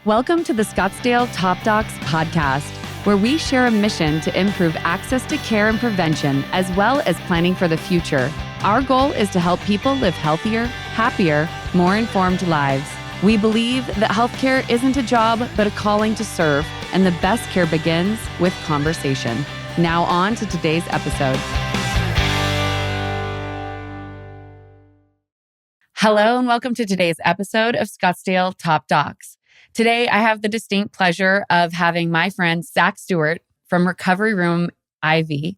Welcome to the Scottsdale Top Docs podcast, where we share a mission to improve access to care and prevention, as well as planning for the future. Our goal is to help people live healthier, happier, more informed lives. We believe that healthcare isn't a job, but a calling to serve, and the best care begins with conversation. Now on to today's episode. Hello, and welcome to today's episode of Scottsdale Top Docs. Today, I have the distinct pleasure of having my friend Zack Stewart from Recovery Room IV.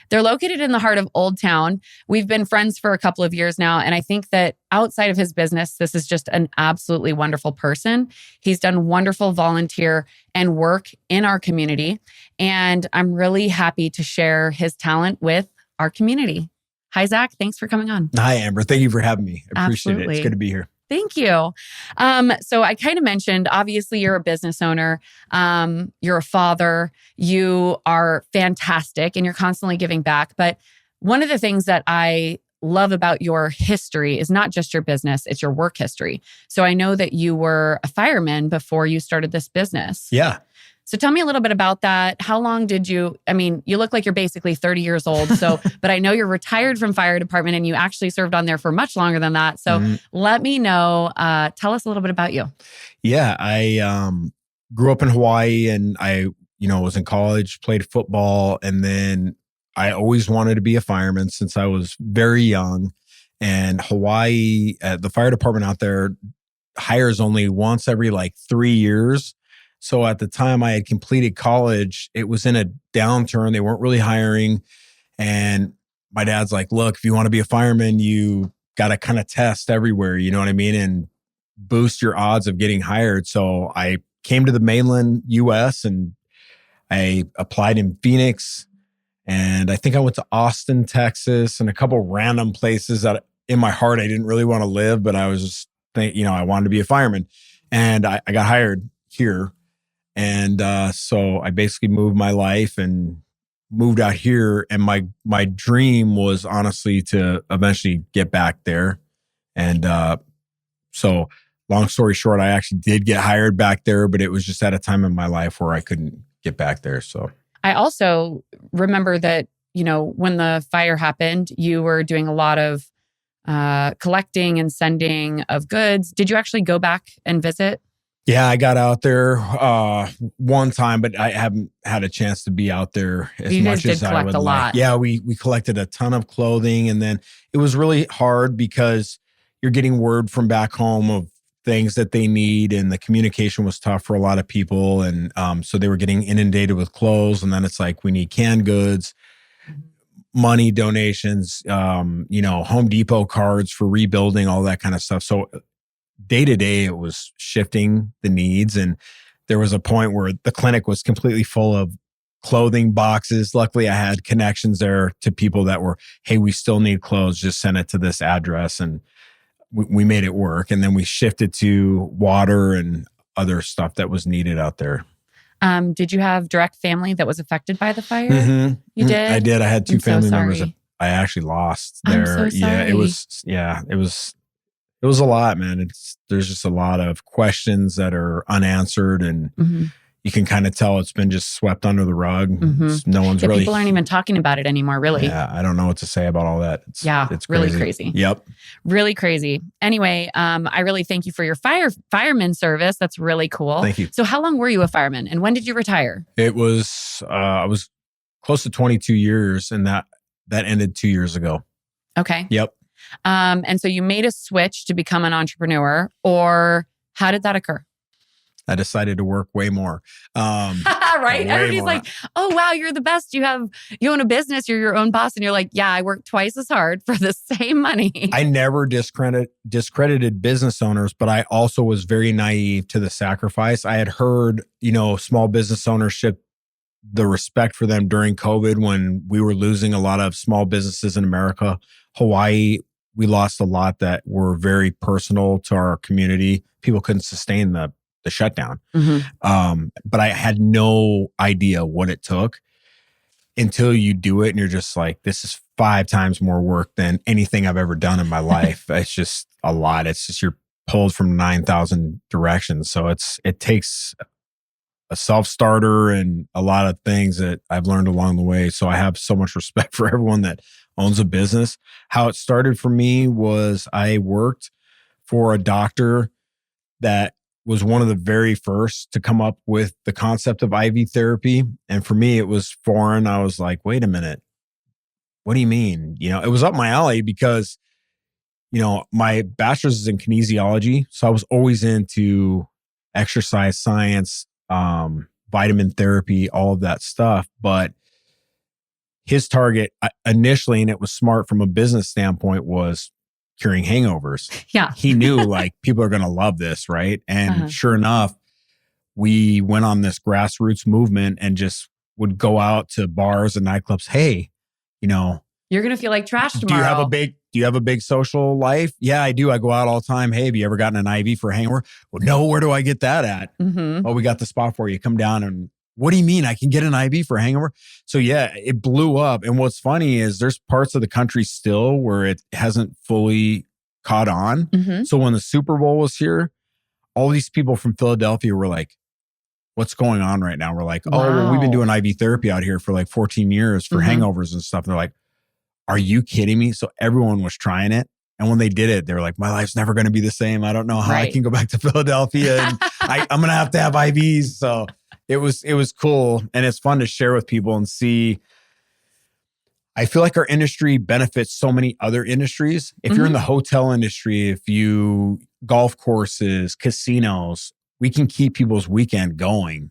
They're located in the heart of Old Town. We've been friends for a couple of years now, and I think that outside of his business, this is just an absolutely wonderful person. He's done wonderful volunteer and work in our community, and I'm really happy to share his talent with our community. Hi, Zack. Thanks for coming on. Hi, Amber. Thank you for having me. I appreciate Absolutely. it. It's good to be here. Thank you. So I kind of mentioned, obviously, you're a business owner. You're a father. You are fantastic and you're constantly giving back. But one of the things that I love about your history is not just your business, it's your work history. So I know that you were a fireman before you started this business. Yeah. So tell me a little bit about that. How long did you look like you're basically 30 years old. So, but I know you're retired from fire department and you actually served on there for much longer than that. So let me know, tell us a little bit about you. Yeah. I grew up in Hawaii and I, was in college, played football. And then I always wanted to be a fireman since I was very young. And Hawaii, the fire department out there hires only once every 3 years. So at the time I had completed college, it was in a downturn. They weren't really hiring. And my dad's like, look, if you want to be a fireman, you got to kind of test everywhere, you know what I mean? And boost your odds of getting hired. So I came to the mainland US and I applied in Phoenix. And I think I went to Austin, Texas, and a couple random places that in my heart, I didn't really want to live, but I was just thinking, I wanted to be a fireman. And I got hired here. And so I basically moved my life and moved out here. And my dream was honestly to eventually get back there. And so long story short, I actually did get hired back there, but it was just at a time in my life where I couldn't get back there. So I also remember that, when the fire happened, you were doing a lot of collecting and sending of goods. Did you actually go back and visit? Yeah, I got out there one time, but I haven't had a chance to be out there as much as I would like. Yeah, we collected a ton of clothing, and then it was really hard because you're getting word from back home of things that they need, and the communication was tough for a lot of people, and so they were getting inundated with clothes, and then it's like, we need canned goods, money donations, Home Depot cards for rebuilding, all that kind of stuff. So day to day, it was shifting the needs. And there was a point where the clinic was completely full of clothing boxes. Luckily, I had connections there to people that were, hey, we still need clothes. Just send it to this address. And we made it work. And then we shifted to water and other stuff that was needed out there. Did you have direct family that was affected by the fire? You did? I did. I had two family members that I actually lost there. I'm so sorry. It was a lot, man. There's just a lot of questions that are unanswered, and you can kind of tell it's been just swept under the rug. No one's really. People aren't even talking about it anymore, really. Yeah, I don't know what to say about all that. It's crazy. Really crazy. Yep. Really crazy. Anyway, I really thank you for your fireman service. That's really cool. Thank you. So how long were you a fireman and when did you retire? It was, I was close to 22 years, and that ended 2 years ago. Okay. Yep. And so you made a switch to become an entrepreneur, or how did that occur? I decided to work way more. Right? Everybody's like, oh, wow, you're the best. You own a business, you're your own boss. And you're like, yeah, I work twice as hard for the same money. I never discredited business owners, but I also was very naive to the sacrifice. I had heard, small business ownership, the respect for them during COVID when we were losing a lot of small businesses in America. Hawaii, we lost a lot that were very personal to our community. People couldn't sustain the shutdown. But I had no idea what it took until you do it and you're just like, this is 5 times more work than anything I've ever done in my life. It's just a lot. It's just you're pulled from 9,000 directions. So it takes a self-starter and a lot of things that I've learned along the way. So I have so much respect for everyone that owns a business. How it started for me was I worked for a doctor that was one of the very first to come up with the concept of IV therapy. And for me, it was foreign. I was like, wait a minute. What do you mean? It was up my alley because, my bachelor's is in kinesiology. So I was always into exercise science, vitamin therapy, all of that stuff. But his target initially, and it was smart from a business standpoint, was curing hangovers. Yeah. He knew like people are going to love this, right? And sure enough, we went on this grassroots movement and just would go out to bars and nightclubs. Hey, you're going to feel like trash tomorrow. Do you have a big social life? Yeah, I do. I go out all the time. Hey, have you ever gotten an IV for a hangover? Well, no, where do I get that at? Oh, we got the spot for you. Come down and what do you mean I can get an IV for a hangover? So yeah, it blew up. And what's funny is there's parts of the country still where it hasn't fully caught on. So when the Super Bowl was here, all these people from Philadelphia were like, what's going on right now? We're like, well, we've been doing IV therapy out here for like 14 years for hangovers and stuff. And they're like, are you kidding me? So everyone was trying it. And when they did it, they were like, my life's never going to be the same. I don't know how I can go back to Philadelphia and I'm going to have IVs. So it was cool. And it's fun to share with people and see. I feel like our industry benefits so many other industries. If you're in the hotel industry, golf courses, casinos, we can keep people's weekend going.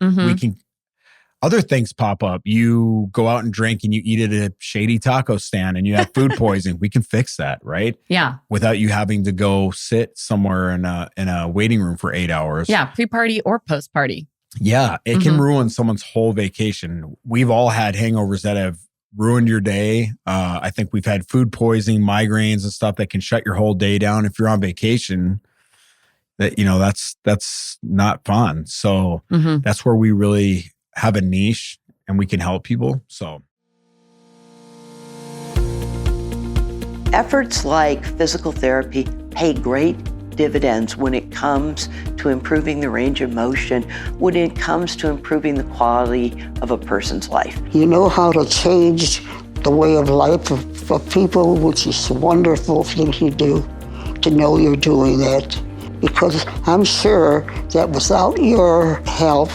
Other things pop up. You go out and drink and you eat at a shady taco stand and you have food poisoning. We can fix that, right? Yeah. Without you having to go sit somewhere in a waiting room for 8 hours. Yeah, pre-party or post-party. Yeah, it can ruin someone's whole vacation. We've all had hangovers that have ruined your day. I think we've had food poisoning, migraines and stuff that can shut your whole day down. If you're on vacation, that's not fun. So that's where we really have a niche and we can help people. So efforts like physical therapy pay great dividends when it comes to improving the range of motion, when it comes to improving the quality of a person's life. You know how to change the way of life of people, which is a wonderful thing to do, to know you're doing that. Because I'm sure that without your help,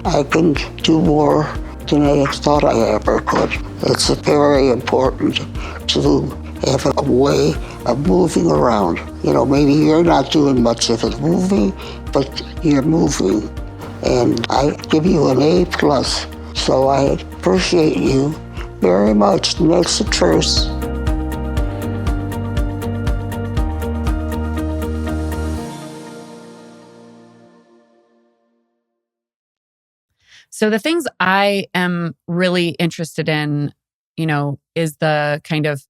I can do more than I thought I ever could. It's very important to have a way of moving around. Maybe you're not doing much of it moving, but you're moving. And I give you an A+. So I appreciate you very much. And that's the truth. So the things I am really interested in, is the kind of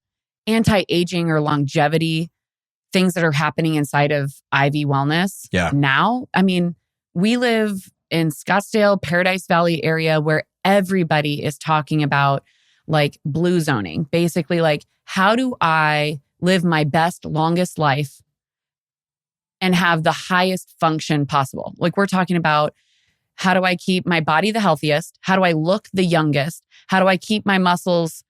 anti-aging or longevity things that are happening inside of IV wellness now. I mean, we live in Scottsdale, Paradise Valley area where everybody is talking about like blue zoning. Basically, like, how do I live my best, longest life and have the highest function possible? Like, we're talking about, how do I keep my body the healthiest? How do I look the youngest? How do I keep my muscles,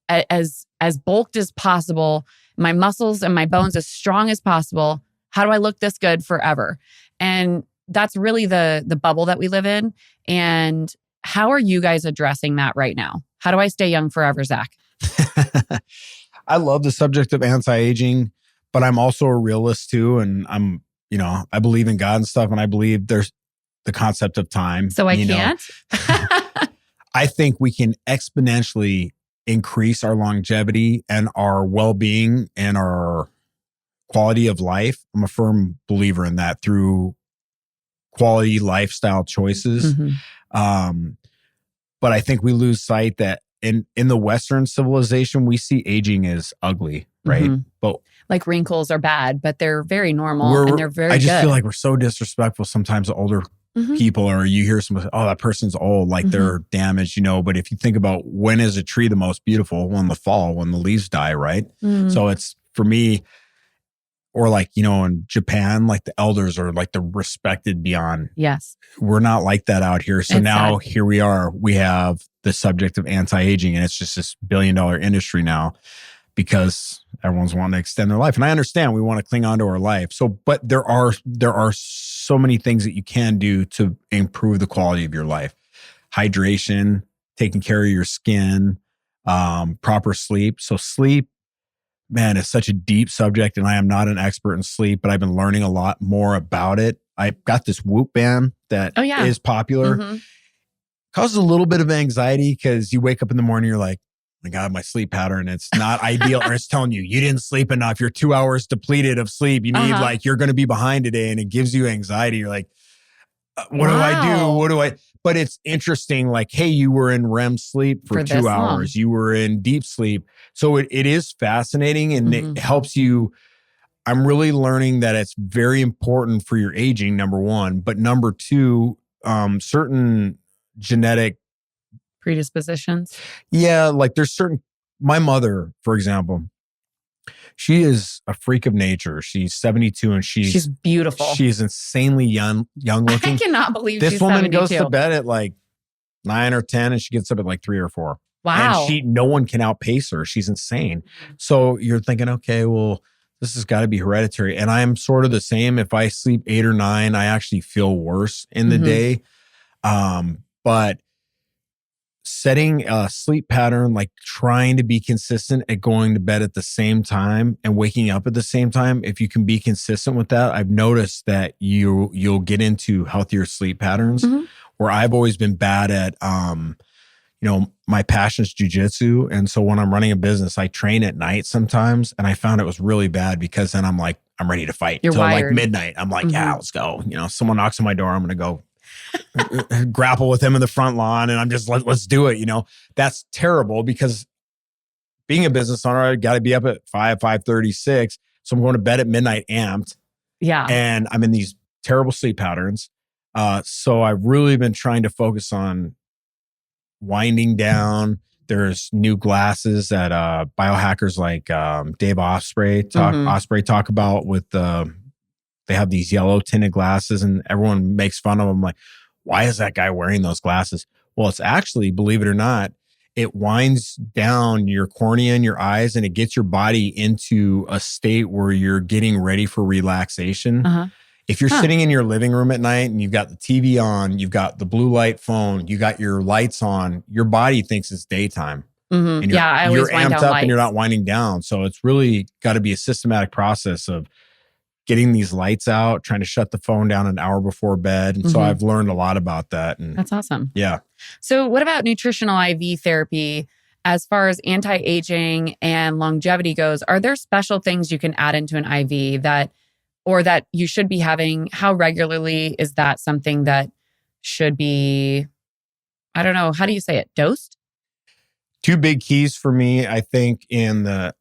as bulked as possible, my muscles and my bones as strong as possible? How do I look this good forever? And that's really the bubble that we live in. And how are you guys addressing that right now? How do I stay young forever, Zach? I love the subject of anti-aging, but I'm also a realist too. And I believe in God and stuff. And I believe there's the concept of time. So I can't? I think we can exponentially increase our longevity and our well-being and our quality of life. I'm a firm believer in that through quality lifestyle choices. But I think we lose sight that in the Western civilization, we see aging as ugly, right? But like wrinkles are bad, but they're very normal and they're very good. I just feel like we're so disrespectful sometimes to older people, or you hear someone say, oh, that person's old, like they're damaged, But if you think about, when is a tree the most beautiful? Well, in the fall, when the leaves die, right? So it's, for me, or like, in Japan, like the elders are like the respected beyond. Yes. We're not like that out here. So It's now sad. here we are, we have the subject of anti-aging, and it's just this billion-dollar industry now because everyone's wanting to extend their life. And I understand we want to cling on to our life. So, but there are so many things that you can do to improve the quality of your life. Hydration, taking care of your skin, proper sleep. So sleep, man, it's such a deep subject, and I am not an expert in sleep, but I've been learning a lot more about it. I got this Whoop band that is popular. Mm-hmm. Causes a little bit of anxiety because you wake up in the morning, you're like, oh my God, my sleep pattern, it's not ideal. Or it's telling you didn't sleep enough. You're 2 hours depleted of sleep. You need you're going to be behind today, and it gives you anxiety. You're like, what do I do? What do I? But it's interesting. Like, hey, you were in REM sleep for 2 hours. You were in deep sleep. So it is fascinating, and it helps you. I'm really learning that it's very important for your aging, number one. But number two, certain genetic predispositions. Yeah, like there's my mother, for example, she is a freak of nature. She's 72 and she's beautiful. She's insanely young looking. I cannot believe this she's woman 72. goes to bed at like 9 or 10 and she gets up at like 3 or 4. Wow. And no one can outpace her. She's insane. So you're thinking, okay, well, this has got to be hereditary. And I'm sort of the same. If I sleep 8 or 9, I actually feel worse in the day. But setting a sleep pattern, like trying to be consistent at going to bed at the same time and waking up at the same time, if you can be consistent with that, I've noticed that you'll get into healthier sleep patterns. Where I've always been bad at, my passion's jujitsu. And so when I'm running a business, I train at night sometimes. And I found it was really bad because then I'm like, I'm ready to fight. You're wired. Like midnight. I'm like, yeah, let's go. Someone knocks on my door, I'm going to go grapple with them in the front lawn, and I'm just let's do it. That's terrible because being a business owner, I got to be up at 5:36, so I'm going to bed at midnight amped. Yeah, and I'm in these terrible sleep patterns. So I've really been trying to focus on winding down. There's new glasses that biohackers like Dave Osprey talk about with they have these yellow tinted glasses, and everyone makes fun of them. Like, why is that guy wearing those glasses? Well, it's actually, believe it or not, it winds down your cornea in your eyes and it gets your body into a state where you're getting ready for relaxation. If you're sitting in your living room at night and you've got the TV on, you've got the blue light phone, you got your lights on, your body thinks it's daytime. And I always you're wind amped down up lights. and you're not winding down. So it's really got to be a systematic process of getting these lights out, trying to shut the phone down an hour before bed. And so I've learned a lot about that. And that's awesome. Yeah. So what about nutritional IV therapy as far as anti-aging and longevity goes? Are there special things you can add into an IV that you should be having? How regularly is that something that should be, I don't know, how do you say it, dosed? 2 big keys for me, I think, in the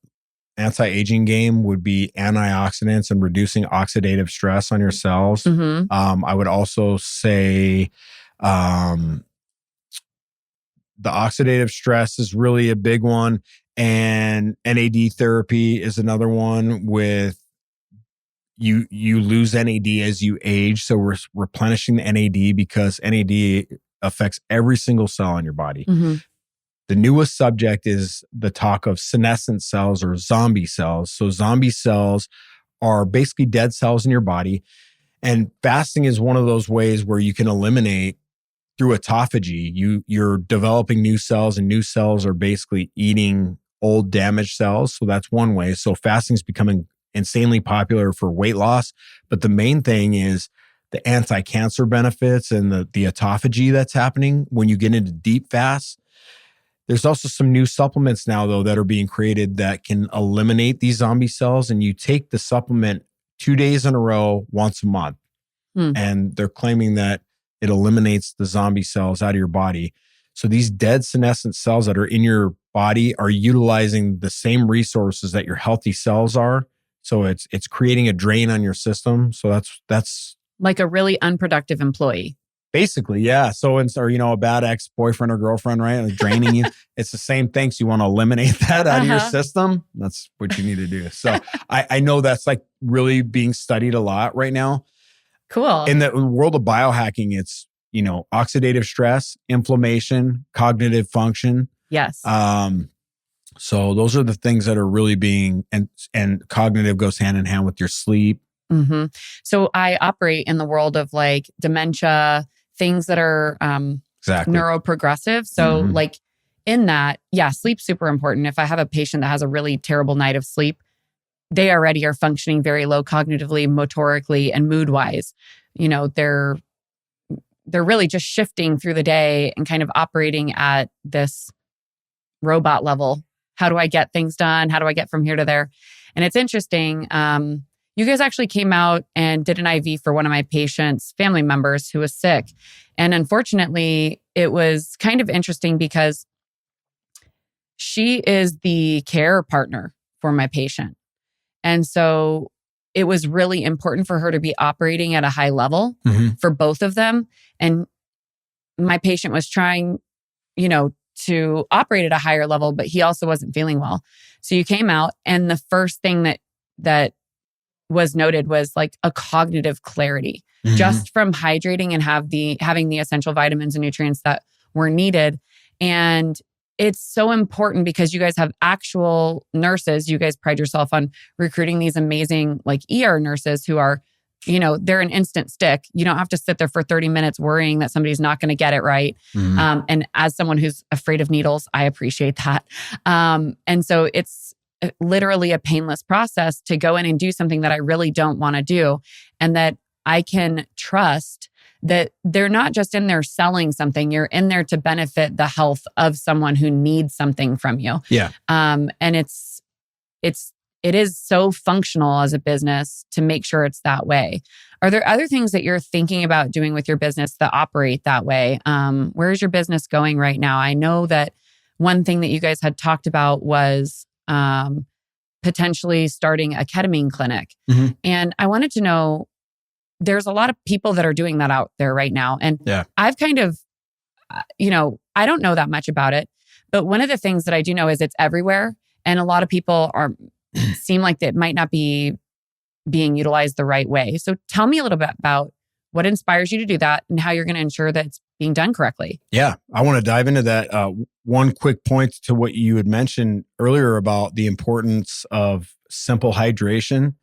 anti-aging game would be antioxidants and reducing oxidative stress on your cells. I would also say the oxidative stress is really a big one. And NAD therapy is another one. With you lose NAD as you age. So we're replenishing the NAD because NAD affects every single cell in your body. The newest subject is the talk of senescent cells or zombie cells. So zombie cells are basically dead cells in your body. And fasting is one of those ways where you can eliminate through autophagy. You're developing new cells, and new cells are basically eating old damaged cells. So that's one way. So fasting is becoming insanely popular for weight loss. But the main thing is the anti-cancer benefits and the autophagy that's happening when you get into deep fasts. There's also some new supplements now, though, that are being created that can eliminate these zombie cells. And you take the supplement 2 days in a row, once a month. And they're claiming that it eliminates the zombie cells out of your body. So these dead senescent cells that are in your body are utilizing the same resources that your healthy cells are. So it's creating a drain on your system. So that's like a really unproductive employee. Basically, yeah. So, or, a bad ex-boyfriend or girlfriend, right? Like draining you. It's the same thing. So you want to eliminate that out of your system. That's what you need to do. So I know that's like really being studied a lot right now. Cool. In the world of biohacking, it's, oxidative stress, inflammation, cognitive function. Yes. So those are the things that are really being, and cognitive goes hand in hand with your sleep. Mm-hmm. So I operate in the world of like dementia, things that are Exactly. neuroprogressive. So like in that, yeah, sleep's super important. If I have a patient that has a really terrible night of sleep, they already are functioning very low cognitively, motorically, and mood-wise. They're really just shifting through the day and kind of operating at this robot level. How do I get things done? How do I get from here to there? And it's interesting. You guys actually came out and did an IV for one of my patients' family members who was sick. And unfortunately, it was kind of interesting because she is the care partner for my patient. And so it was really important for her to be operating at a high level for both of them. And my patient was trying, to operate at a higher level, but he also wasn't feeling well. So you came out, and the first thing that was noted was like a cognitive clarity just from hydrating and having the essential vitamins and nutrients that were needed. And it's so important because you guys have actual nurses. You guys pride yourself on recruiting these amazing like ER nurses who are, they're an instant stick. You don't have to sit there for 30 minutes worrying that somebody's not going to get it right. And as someone who's afraid of needles, I appreciate that. And so it's literally a painless process to go in and do something that I really don't want to do. And that I can trust that they're not just in there selling something. You're in there to benefit the health of someone who needs something from you. Yeah. And it is so functional as a business to make sure it's that way. Are there other things that you're thinking about doing with your business that operate that way? Where is your business going right now? I know that one thing that you guys had talked about was potentially starting a ketamine clinic. And I wanted to know, there's a lot of people that are doing that out there right now. And I've kind of, I don't know that much about it, but one of the things that I do know is it's everywhere. And a lot of people seem like it might not be being utilized the right way. So tell me a little bit about what inspires you to do that and how you're going to ensure that it's being done correctly. Yeah, I want to dive into that. One quick point to what you had mentioned earlier about the importance of simple hydration.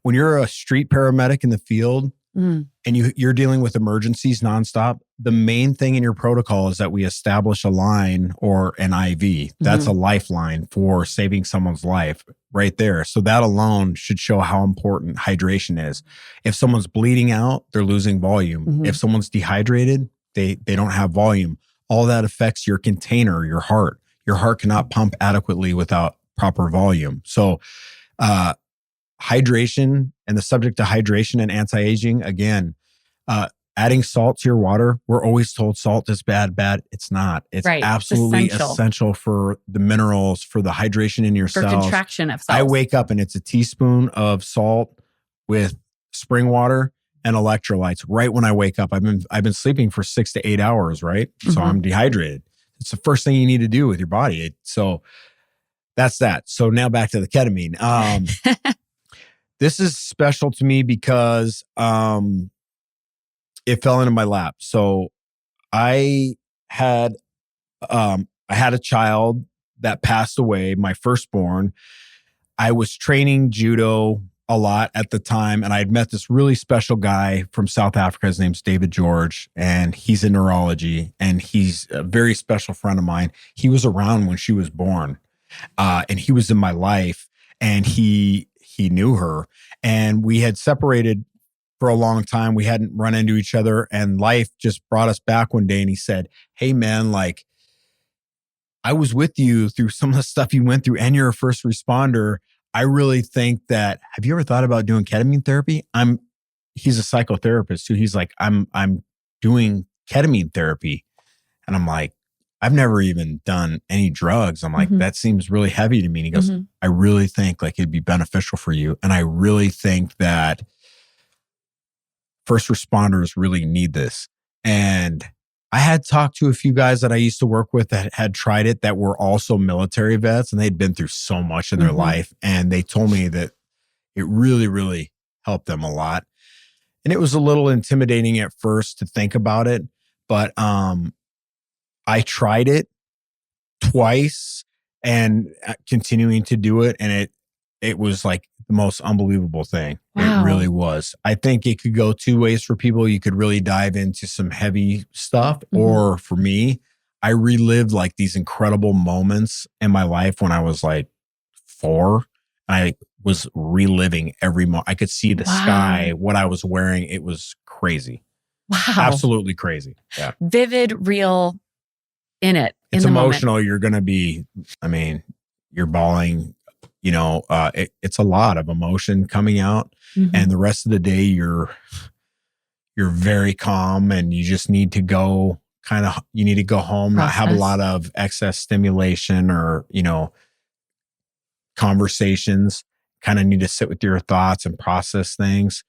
When you're a street paramedic in the field and you're dealing with emergencies nonstop, the main thing in your protocol is that we establish a line or an IV. That's a lifeline for saving someone's life right there. So that alone should show how important hydration is. If someone's bleeding out, they're losing volume. If someone's dehydrated, they don't have volume. All that affects your container, your heart. Your heart cannot pump adequately without proper volume. So, hydration and the subject of hydration and anti-aging, again, adding salt to your water. We're always told salt is bad. It's not. It's absolutely essential for the minerals, for the hydration in your cells. For contraction of cells. I wake up and it's a teaspoon of salt with spring water and electrolytes right when I wake up. I've been sleeping for 6 to 8 hours, right? So I'm dehydrated. It's the first thing you need to do with your body. So that's that. So now back to the ketamine. This is special to me because it fell into my lap. So I had a child that passed away, my firstborn. I was training judo a lot at the time, and I had met this really special guy from South Africa. His name's David George, and he's in neurology, and he's a very special friend of mine. He was around when she was born, and he was in my life, and he knew her, and we had separated for a long time. We hadn't run into each other, and life just brought us back one day, and he said, "Hey man, like, I was with you through some of the stuff you went through, and you're a first responder. I really think that, have you ever thought about doing ketamine therapy?" He's a psychotherapist too. He's like, I'm doing ketamine therapy. And I'm like, I've never even done any drugs. I'm like, that seems really heavy to me. And he goes, I really think like it'd be beneficial for you. And I really think that first responders really need this. And I had talked to a few guys that I used to work with that had tried it that were also military vets, and they'd been through so much in their life. And they told me that it really, really helped them a lot. And it was a little intimidating at first to think about it, but I tried it twice and continuing to do it. And it was like the most unbelievable thing. Wow. It really was. I think it could go two ways for people. You could really dive into some heavy stuff. Or for me, I relived like these incredible moments in my life when I was like 4. I was reliving every moment. I could see the sky, what I was wearing. It was crazy. Wow. Absolutely crazy. Yeah. Vivid, real in it. It's in the emotional. moment. You're going to be, you're bawling, it's a lot of emotion coming out. And the rest of the day, you're very calm and you just need to go you need to go home, not have a lot of excess stimulation or, conversations, kind of need to sit with your thoughts and process things.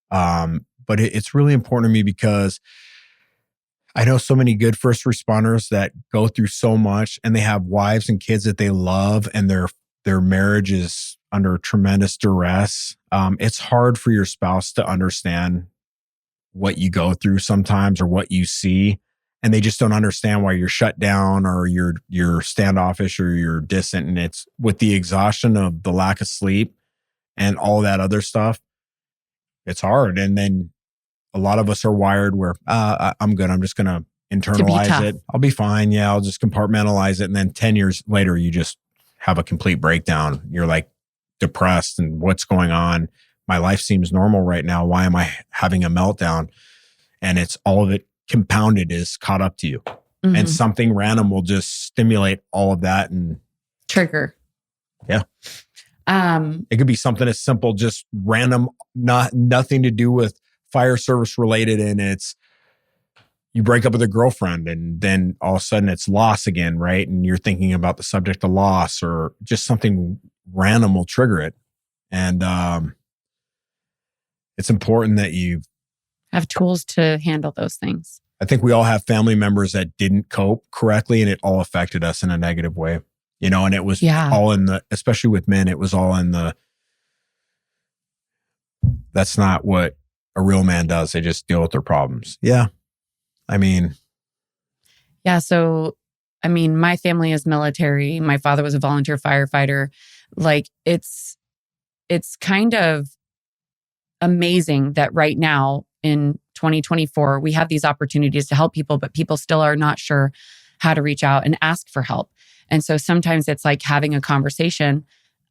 But it's really important to me because I know so many good first responders that go through so much and they have wives and kids that they love and their marriage is under tremendous duress. It's hard for your spouse to understand what you go through sometimes or what you see. And they just don't understand why you're shut down or you're standoffish or you're distant. And it's with the exhaustion of the lack of sleep and all that other stuff. It's hard. And then a lot of us are wired where I'm good. I'm just going to internalize it. I'll be fine. Yeah, I'll just compartmentalize it. And then 10 years later, you just have a complete breakdown. You're like depressed and what's going on? My life seems normal right now. Why am I having a meltdown? And it's all of it compounded is caught up to you. And something random will just stimulate all of that and trigger. Yeah. It could be something as simple, just random, nothing to do with fire service related. And it's, you break up with a girlfriend and then all of a sudden it's loss again, right? And you're thinking about the subject of loss or just something random will trigger it. And it's important that you have tools to handle those things. I think we all have family members that didn't cope correctly and it all affected us in a negative way, and it was all in especially with men, it was all in that's not what a real man does. They just deal with their problems. Yeah. So, my family is military. My father was a volunteer firefighter. Like it's kind of amazing that right now in 2024, we have these opportunities to help people, but people still are not sure how to reach out and ask for help. And so sometimes it's like having a conversation.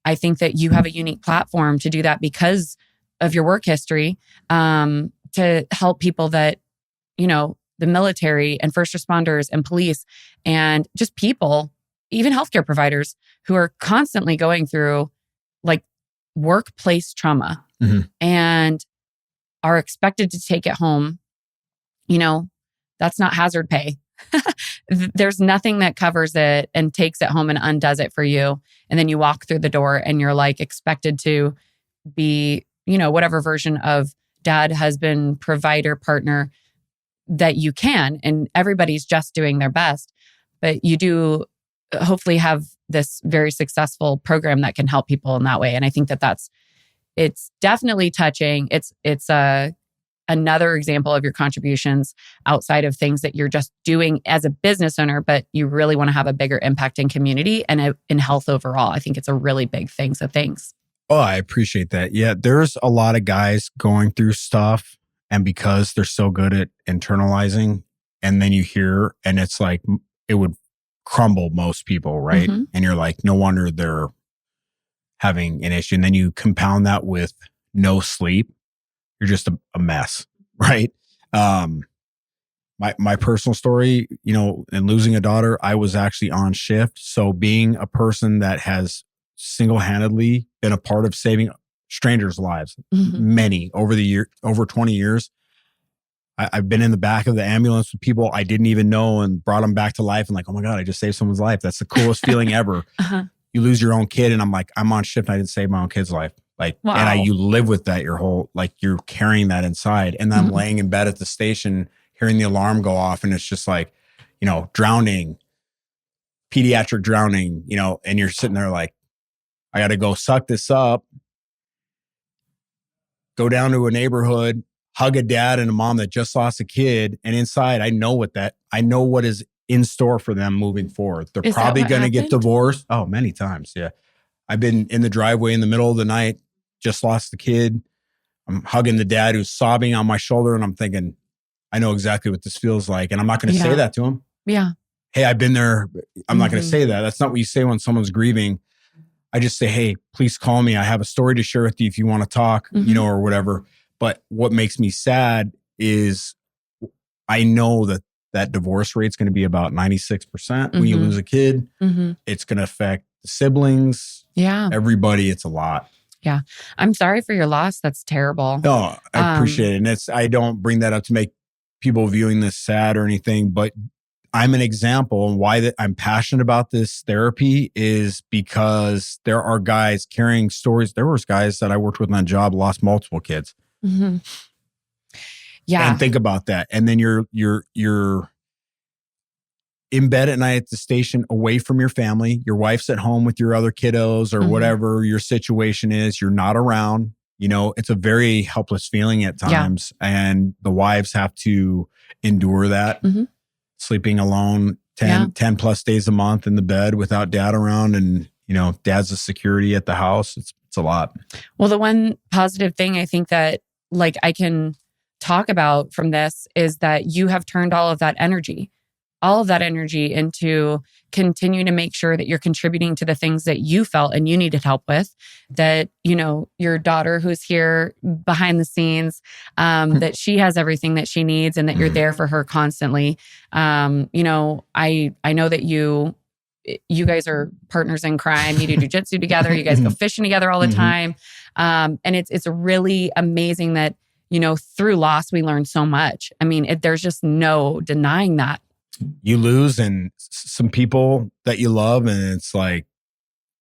I think that you have a unique platform to do that because of your work history, to help people that, the military and first responders and police and just people, even healthcare providers who are constantly going through like workplace trauma and are expected to take it home. That's not hazard pay. There's nothing that covers it and takes it home and undoes it for you. And then you walk through the door and you're like expected to be, whatever version of dad, husband, provider, partner that you can. And everybody's just doing their best. But you do hopefully have this very successful program that can help people in that way. And I think that it's definitely touching. It's another example of your contributions outside of things that you're just doing as a business owner, but you really want to have a bigger impact in community and in health overall. I think it's a really big thing. So thanks. Oh, I appreciate that. Yeah, there's a lot of guys going through stuff and because they're so good at internalizing and then you hear and it's like, it would crumble most people, right? And you're like, no wonder they're having an issue. And then you compound that with no sleep. You're just a mess, right? My personal story, in losing a daughter, I was actually on shift. So being a person that has single-handedly been a part of saving strangers' lives, many over 20 years, I've been in the back of the ambulance with people I didn't even know and brought them back to life. And like, oh my God, I just saved someone's life. That's the coolest feeling ever. You lose your own kid. And I'm like, I'm on shift. And I didn't save my own kid's life. Like, wow. And you live with that your whole, like you're carrying that inside. And then I'm laying in bed at the station, hearing the alarm go off and it's just like, drowning, pediatric drowning, and you're sitting there like, I got to go suck this up, go down to a neighborhood, hug a dad and a mom that just lost a kid. And inside, I know what is in store for them moving forward. They're probably going to get divorced. Oh, many times. Yeah. I've been in the driveway in the middle of the night, just lost the kid. I'm hugging the dad who's sobbing on my shoulder. And I'm thinking, I know exactly what this feels like. And I'm not going to say that to him. Yeah. Hey, I've been there. I'm not going to say that. That's not what you say when someone's grieving. I just say, hey, please call me. I have a story to share with you if you want to talk, or whatever. But what makes me sad is I know that divorce rate's going to be about 96% when you lose a kid. It's going to affect the siblings. Yeah. Everybody. It's a lot. Yeah. I'm sorry for your loss. That's terrible. No, I appreciate it. And I don't bring that up to make people viewing this sad or anything, but I'm an example. And why I'm passionate about this therapy is because there are guys carrying stories. There was guys that I worked with on a job, lost multiple kids. Yeah. And think about that. And then you're in bed at night at the station away from your family. Your wife's at home with your other kiddos or whatever your situation is. You're not around. It's a very helpless feeling at times. Yeah. And the wives have to endure that. Sleeping alone 10 plus days a month in the bed without dad around. And, dad's the security at the house. It's a lot. Well, the one positive thing I think that I can talk about from this is that you have turned all of that energy into continuing to make sure that you're contributing to the things that you felt and you needed help with, that, your daughter who's here behind the scenes, that she has everything that she needs and that you're there for her constantly. I know that you guys are partners in crime. You do jujitsu together. You guys go fishing together all the time. And it's really amazing that, through loss, we learn so much. I mean, there's just no denying that. You lose and some people that you love, and it's like,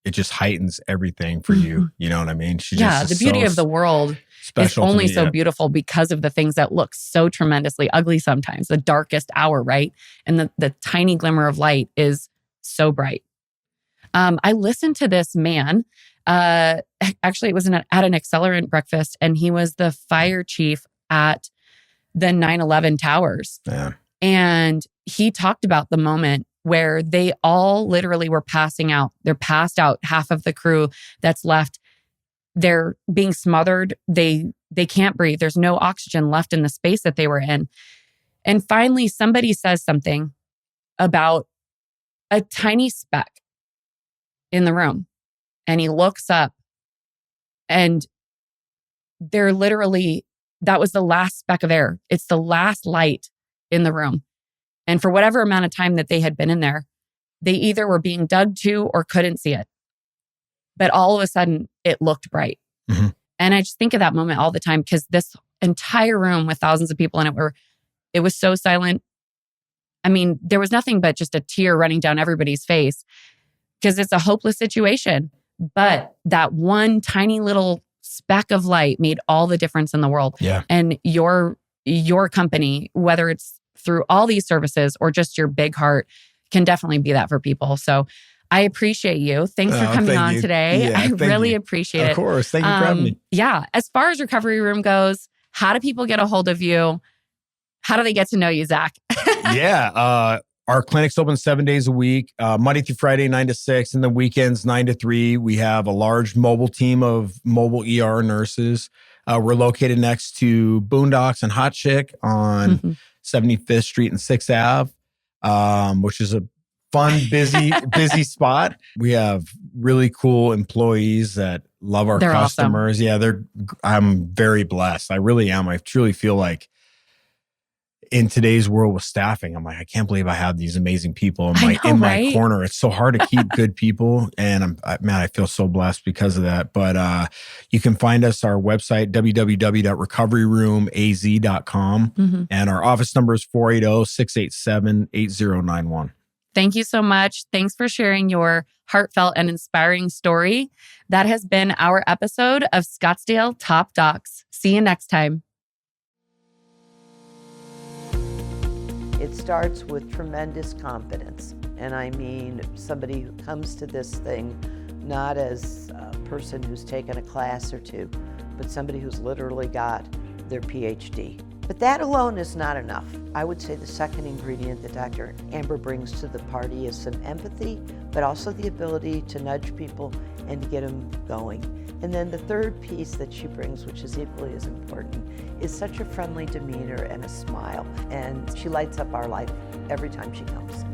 it just heightens everything for you. You know what I mean? The beauty of the world is only so beautiful because of the things that look so tremendously ugly sometimes, the darkest hour, right? And the tiny glimmer of light is so bright. I listened to this man. Actually, it was at an Accelerant breakfast, and he was the fire chief at the 9/11 towers. Yeah. And he talked about the moment where they all literally were passing out. They're passed out, half of the crew that's left. They're being smothered. They can't breathe. There's no oxygen left in the space that they were in. And finally, somebody says something about a tiny speck in the room. And he looks up, and they're literally, that was the last speck of air. It's the last light in the room. And for whatever amount of time that they had been in there, they either were being dug to or couldn't see it. But all of a sudden, it looked bright. And I just think of that moment all the time, because this entire room with thousands of people in it was so silent. I mean, there was nothing but just a tear running down everybody's face, because it's a hopeless situation. But that one tiny little speck of light made all the difference in the world. Yeah. And your company, whether it's through all these services or just your big heart, can definitely be that for people. So I appreciate you. Thanks for coming on today. I really appreciate it. Of course. Thank you for having me. Yeah. As far as Recovery Room goes, how do people get a hold of you? How do they get to know you, Zack? Our clinic's open 7 days a week, Monday through Friday, 9 to 6, and then weekends, 9 to 3. We have a large mobile team of mobile ER nurses. We're located next to Boondocks and Hot Chick on 75th Street and 6th Ave, which is a fun, busy spot. We have really cool employees that love our customers. Awesome. Yeah, I'm very blessed. I really am. I truly feel like in today's world with staffing, I'm like, I can't believe I have these amazing people in my corner. It's so hard to keep good people. And I feel so blessed because of that. But you can find us, our website, www.recoveryroomaz.com. And our office number is 480-687-8091. Thank you so much. Thanks for sharing your heartfelt and inspiring story. That has been our episode of Scottsdale Top Docs. See you next time. It starts with tremendous confidence. And I mean somebody who comes to this thing not as a person who's taken a class or two, but somebody who's literally got their PhD. But that alone is not enough. I would say the second ingredient that Dr. Amber brings to the party is some empathy, but also the ability to nudge people and to get them going. And then the third piece that she brings, which is equally as important, is such a friendly demeanor and a smile. And she lights up our life every time she comes.